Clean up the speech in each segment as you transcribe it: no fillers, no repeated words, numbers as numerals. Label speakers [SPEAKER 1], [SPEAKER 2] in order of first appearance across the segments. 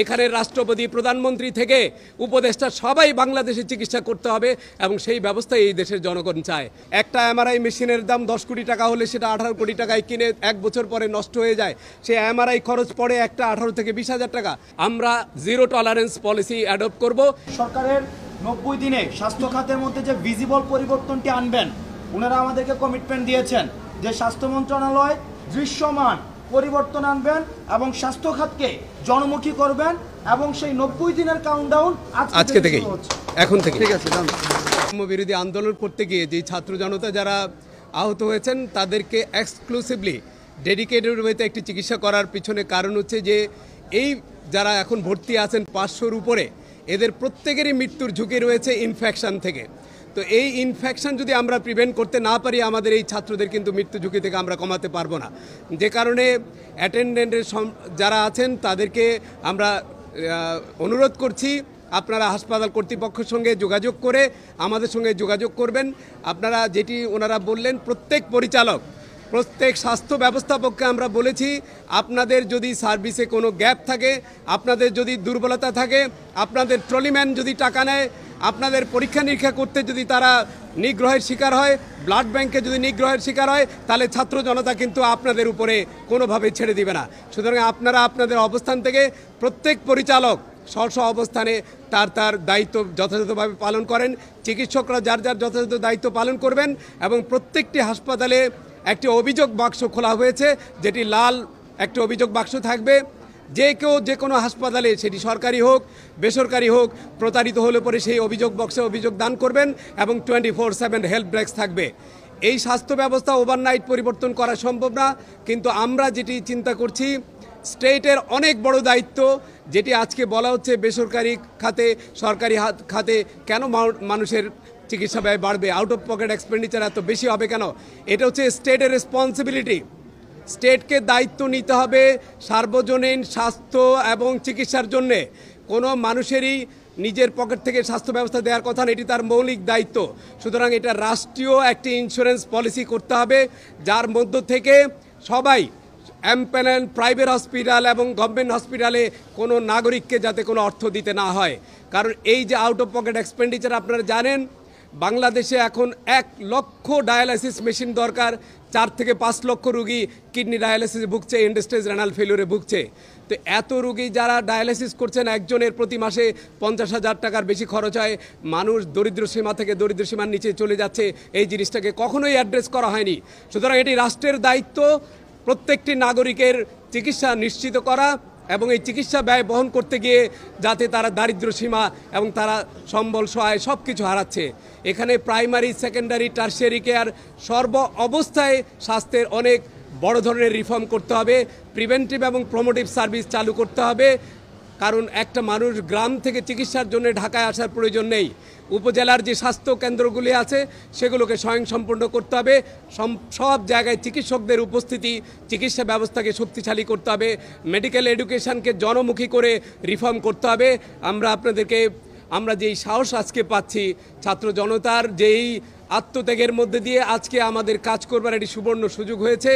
[SPEAKER 1] এখানে রাষ্ট্রপতি প্রধানমন্ত্রী থেকে উপদেষ্টা সবাই বাংলাদেশে চিকিৎসা করতে হবে এবং সেই ব্যবস্থা এই দেশের জনগণ চায়। একটা এমআরআই মেশিনের দাম 10 কোটি টাকা হলে সেটা 18 কোটি টাকায় কিনে 1 বছর পরে নষ্ট হয়ে যায়। সে এমআরআই খরচ পড়ে একটা 18 থেকে 20,000 টাকা। আমরা জিরো টলারেন্স পলিসি অ্যাডপ্ট করব।
[SPEAKER 2] সরকারের 90 দিনে স্বাস্থ্য খাতের মধ্যে যে ভিজিবল পরিবর্তনটি আনবেন, ওনারা আমাদেরকে কমিটমেন্ট দিয়েছেন যে স্বাস্থ্য মন্ত্রণালয় দৃশ্যমান পরিবর্তন আনবেন এবং স্বাস্থ্য খাতকে জনমুখী করবেন এবং সেই 90 দিনের কাউন্টডাউন
[SPEAKER 1] আজকে থেকেই এখন থেকে। ঠিক আছে। বিরোধী আন্দোলন করতে গিয়ে যে ছাত্র জনতা যারা আহত হয়েছেন তাদেরকে এক্সক্লুসিভলি ডেডিকেটেড ওয়েতে একটি চিকিৎসা করার পিছনে কারণ হচ্ছে যে এই যারা এখন ভর্তি আছেন 500-র উপরে, এদের প্রত্যেকেরই মৃত্যুর ঝুঁকি রয়েছে ইনফেকশন থেকে। তো এই ইনফেকশন যদি আমরা প্রিভেন্ট করতে না পারি, আমাদের এই ছাত্রদের কিন্তু মৃত্যু ঝুঁকি থেকে আমরা কমাতে পারবো না। যে কারণে অ্যাটেন্ডেন্টের যারা আছেন তাদেরকে আমরা অনুরোধ করছি, আপনারা হাসপাতাল কর্তৃপক্ষের সঙ্গে যোগাযোগ করে আমাদের সঙ্গে যোগাযোগ করবেন। আপনারা যেটি ওনারা বললেন, প্রত্যেক পরিচালক, প্রত্যেক স্বাস্থ্য ব্যবস্থাপককে আমরা বলেছি, আপনাদের যদি সার্ভিসে কোনো গ্যাপ থাকে, আপনাদের যদি দুর্বলতা থাকে, আপনাদের ট্রলিম্যান যদি টাকা নেয়, আপনাদের পরীক্ষা নিরীক্ষা করতে যদি তারা নিগ্রহের শিকার হয়, ব্লাড ব্যাংকে যদি নিগ্রহের শিকার হয়, তাহলে ছাত্র জনতা কিন্তু আপনাদের উপরে কোনোভাবে ছেড়ে দিবে না। সুতরাং আপনারা আপনাদের অবস্থান থেকে প্রত্যেক পরিচালক স্ব অবস্থানে তার দায়িত্ব যথাযথভাবে পালন করেন। চিকিৎসকরা যার যার যথাযথ দায়িত্ব পালন করবেন এবং প্রত্যেকটি হাসপাতালে একটি অভিযোগ বাক্স খোলা হয়েছে, যেটি লাল একটি অভিযোগ বাক্স থাকবে। যে কেউ যে কোনো হাসপাতালে, সেটি সরকারি হোক বেসরকারি হোক, প্রতারিত হলে পরে সেই অভিযোগ বক্সে অভিযোগ দান করবেন এবং 24/7 হেল্প ডেস্ক থাকবে। এই স্বাস্থ্য ব্যবস্থা ওভারনাইট পরিবর্তন করা সম্ভব না, কিন্তু আমরা যেটি চিন্তা করছি, স্টেটের অনেক বড় দায়িত্ব, যেটি আজকে বলা হচ্ছে বেসরকারি খাতে সরকারি খাতে কেন মানুষের চিকিৎসা ব্যয় বাড়বে, আউট অফ পকেট এক্সপেন্ডিচার এত বেশি হবে কেন? এটা হচ্ছে স্টেটের রেসপন্সিবিলিটি। স্টেটকে দায়িত্ব নিতে হবে সার্বজনীন স্বাস্থ্য এবং চিকিৎসার জন্যে। কোনো মানুষেরই নিজের পকেট থেকে স্বাস্থ্য ব্যবস্থা দেওয়ার কথা না, এটি তার মৌলিক দায়িত্ব। সুতরাং এটা রাষ্ট্রীয় একটি ইন্স্যুরেন্স পলিসি করতে হবে, যার মধ্য থেকে সবাই এমপ্যানেল প্রাইভেট হসপিটাল এবং গভর্নমেন্ট হসপিটালে কোনো নাগরিককে যাতে কোনো অর্থ দিতে না হয়। কারণ এই যে আউট অফ পকেট এক্সপেন্ডিচার, আপনারা জানেন বাংলাদেশে এখন 1 লক্ষ ডায়ালাইসিস মেশিন দরকার। 4 থেকে 5 লক্ষ রুগী কিডনি ডায়ালাইসিসে ভুগছে, এন্ড স্টেজ রেনাল ফেলিউরে ভুগছে। তো এত রুগী যারা ডায়ালাইসিস করছেন, একজনের প্রতি মাসে 50,000 টাকার বেশি খরচ হয়। মানুষ দরিদ্র সীমা থেকে দরিদ্র সীমার নিচে চলে যাচ্ছে। এই জিনিসটাকে কখনোই অ্যাড্রেস করা হয়নি। সুতরাং এটি রাষ্ট্রের দায়িত্ব প্রত্যেকটি নাগরিকের চিকিৎসা নিশ্চিত করা এবং এই চিকিৎসা ব্যয় বহন করতে গিয়ে যাতে তারা দারিদ্র সীমা এবং তারা সম্বল সহায় সব কিছু হারাচ্ছে। এখানে প্রাইমারি, সেকেন্ডারি, টার্সিয়ারি কেয়ার সর্ব অবস্থায় স্বাস্থ্যের অনেক বড় ধরনের রিফর্ম করতে হবে। প্রিভেন্টিভ এবং প্রমোটিভ সার্ভিস চালু করতে হবে, কারণ একটা মানুষ গ্রাম থেকে চিকিৎসার জন্য ঢাকায় আসার প্রয়োজন নেই। উপজেলার যে স্বাস্থ্য কেন্দ্রগুলি আছে সেগুলোকে স্বয়ংসম্পূর্ণ করতে হবে। সব জায়গায় চিকিৎসকদের উপস্থিতি, চিকিৎসা ব্যবস্থাকে শক্তিশালী করতে হবে। মেডিকেল এডুকেশনকে জনমুখী করে রিফর্ম করতে হবে। আমরা যেই সাহস আজকে পাচ্ছি, ছাত্র জনতার যেই আত্মত্যাগের মধ্যে দিয়ে আজকে আমাদের কাজ করবার একটি সুবর্ণ সুযোগ হয়েছে।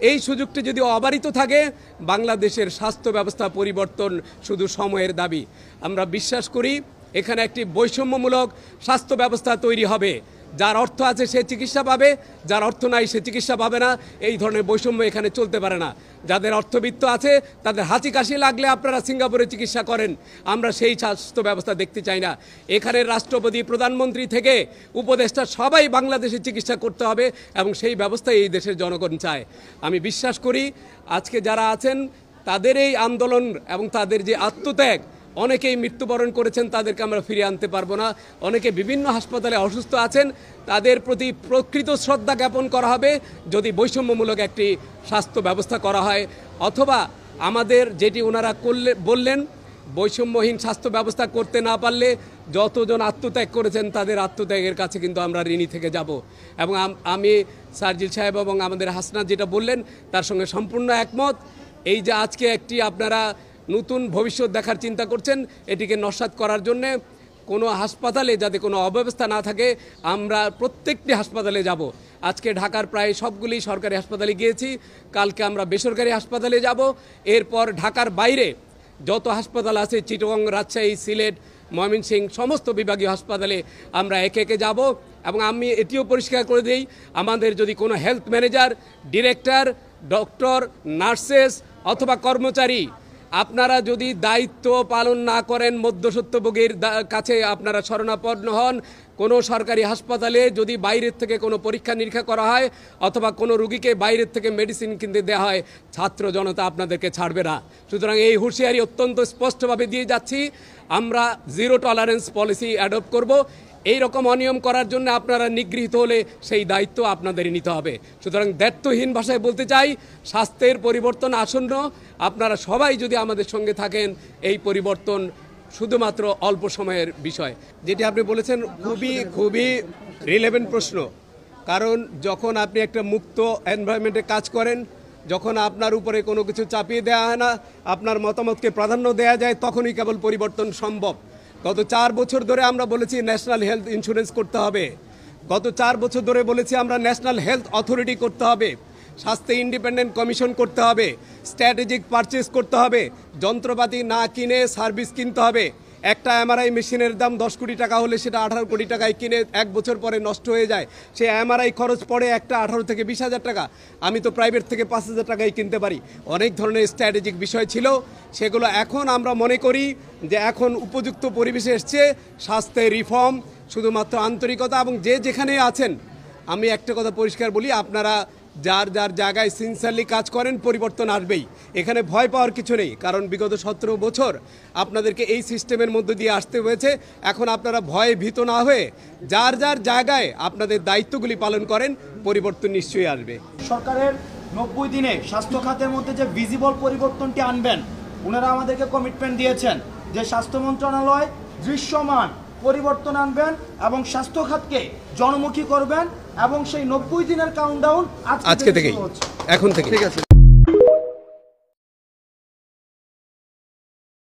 [SPEAKER 1] এই সুযোগটি যদি অবারিত থাকে, বাংলাদেশের স্বাস্থ্য ব্যবস্থা পরিবর্তন শুধু সময়ের দাবি। আমরা বিশ্বাস করি এখানে একটি বৈষম্যমূলক স্বাস্থ্য ব্যবস্থা তৈরি হবে। যার অর্থ আছে সে চিকিৎসা পাবে, যার অর্থ নাই সে চিকিৎসা পাবে না। এই ধরনের বৈষম্য এখানে চলতে পারে না। যাদের অর্থবিত্ত আছে তাদের হাঁচি কাশি লাগলে আপনারা সিঙ্গাপুরে চিকিৎসা করেন, আমরা সেই স্বাস্থ্য ব্যবস্থা দেখতে চাই না। এখানে রাষ্ট্রপতি প্রধানমন্ত্রী থেকে উপদেষ্টা সবাই বাংলাদেশে চিকিৎসা করতে হবে এবং সেই ব্যবস্থা এই দেশের জনগণ চায়। আমি বিশ্বাস করি আজকে যারা আছেন তাদের এই আন্দোলন এবং তাদের যে আত্মত্যাগ, অনেকেই মৃত্যুবরণ করেছেন, তাদেরকে আমরা ফিরিয়ে আনতে পারবো না। অনেকে বিভিন্ন হাসপাতালে অসুস্থ আছেন, তাদের প্রতি প্রকৃত শ্রদ্ধা জ্ঞাপন করা হবে যদি বৈষম্যমূলক একটি স্বাস্থ্য ব্যবস্থা করা হয়, অথবা আমাদের যেটি ওনারা বললেন বৈষম্যহীন স্বাস্থ্য ব্যবস্থা করতে না পারলে যতজন আত্মত্যাগ করেছেন তাদের আত্মত্যাগের কাছে কিন্তু আমরা ঋণী থেকে যাব। এবং আমি সার্জিল সাহেব এবং আমাদের হাসনাত যেটা বললেন তার সঙ্গে সম্পূর্ণ একমত। এই যে আজকে একটি আপনারা নতুন ভবিষ্যৎ দেখার চিন্তা করছেন, এটিকে নস্যাৎ করার জন্য কোনো হাসপাতালে যাতে কোনো অব্যবস্থা না থাকে, আমরা প্রত্যেকটি হাসপাতালে যাব। আজকে ঢাকার প্রায় সবগুলি সরকারি হাসপাতালে গিয়েছি, কালকে আমরা বেসরকারি হাসপাতালে যাব। এরপর ঢাকার বাইরে যত হাসপাতাল আছে চিটাগং, রাজশাহী, সিলেট, ময়মনসিংহ সমস্ত বিভাগীয় হাসপাতালে আমরা একে একে যাব। এবং আমি এটিও পরিষ্কার করে দিই, আমাদের যদি কোনো health manager, director, doctor, nurses অথবা কর্মচারী আপনারা যদি দায়িত্ব পালন না করেন, মধ্যস্বত্বভোগীর কাছে আপনারা শরণাপন্ন হন, কোনো সরকারি হাসপাতালে যদি বাইরের থেকে কোনো পরীক্ষা নিরীক্ষা করা হয় অথবা কোনো রুগীকে বাইরের থেকে মেডিসিন কিনতে দেওয়া হয়, ছাত্র জনতা আপনাদেরকে ছাড়বে না। সুতরাং এই হুঁশিয়ারি অত্যন্ত স্পষ্টভাবে দিয়ে যাচ্ছি, আমরা জিরো টলারেন্স পলিসি অ্যাডপ্ট করব। এই রকম অনিয়ম করার জন্য আপনারা নিগৃহীত হলে সেই দায়িত্ব আপনাদেরই নিতে হবে। সুতরাং দায়িত্বহীন ভাষায় বলতে চাই, স্বাস্থ্যের পরিবর্তন আসন্ন, আপনারা সবাই যদি আমাদের সঙ্গে থাকেন, এই পরিবর্তন শুধুমাত্র অল্প সময়ের বিষয়। যেটি আপনি বলেছেন খুবই রিলেভেন্ট প্রশ্ন, কারণ যখন আপনি একটা মুক্ত এনভায়রনমেন্টে কাজ করেন, যখন আপনার উপরে কোনো কিছু চাপিয়ে দেওয়া হয় না, আপনার মতামতকে প্রাধান্য দেওয়া যায়, তখনই কেবল পরিবর্তন সম্ভব। গত 4 বছর ধরে আমরা বলেছি ন্যাশনাল হেলথ ইন্স্যুরেন্স করতে হবে, গত 4 বছর ধরে বলেছি আমরা ন্যাশনাল হেলথ অথরিটি করতে হবে, স্বাস্থ্য ইন্ডিপেন্ডেন্ট কমিশন করতে হবে, স্ট্র্যাটেজিক পারচেজ করতে হবে, যন্ত্রপাতি না কিনে সার্ভিস কিনতে হবে। একটা এমআরআই মেশিনের দাম 10 কোটি টাকা হলে সেটা 18 কোটি টাকায় কিনে 1 বছর পরে নষ্ট হয়ে যায়। সে এমআরআই খরচ পড়ে একটা 18 থেকে 20,000 টাকা, আমি তো প্রাইভেট থেকে 5,000 টাকায় কিনতে পারি। অনেক ধরনের স্ট্র্যাটেজিক বিষয় ছিল, সেগুলো এখন আমরা মনে করি যে এখন উপযুক্ত পরিবেশে এসছে। স্বাস্থ্যের রিফর্ম শুধুমাত্র আন্তরিকতা, এবং যে যেখানে আছেন আমি একটা কথা পরিষ্কার বলি, আপনারা যার যার জায়গায় সিনসিয়ারলি কাজ করেন, পরিবর্তন আসবেই। এখানে ভয় পাওয়ার কিছু নেই, কারণ বিগত 17 বছর আপনাদেরকে এই সিস্টেমের মধ্যে দিয়ে আসতে হয়েছে। এখন আপনারা ভয়ে ভীত না হয়ে যার যার জায়গায় আপনাদের দায়িত্বগুলি পালন করেন, পরিবর্তন নিশ্চয়ই আসবে।
[SPEAKER 2] সরকারের 90 দিনে স্বাস্থ্য খাতের মধ্যে যে ভিজিবল পরিবর্তনটি আনবেন, ওনারা আমাদেরকে কমিটমেন্ট দিয়েছেন যে স্বাস্থ্য মন্ত্রণালয় দৃশ্যমান পরিবর্তন আনবেন এবং স্বাস্থ্য খাতকে জনমুখী করবেন, এবং সেই 90 দিনের কাউন্টডাউন
[SPEAKER 1] আজকে থেকেই, এখন থেকে।
[SPEAKER 2] ঠিক আছে।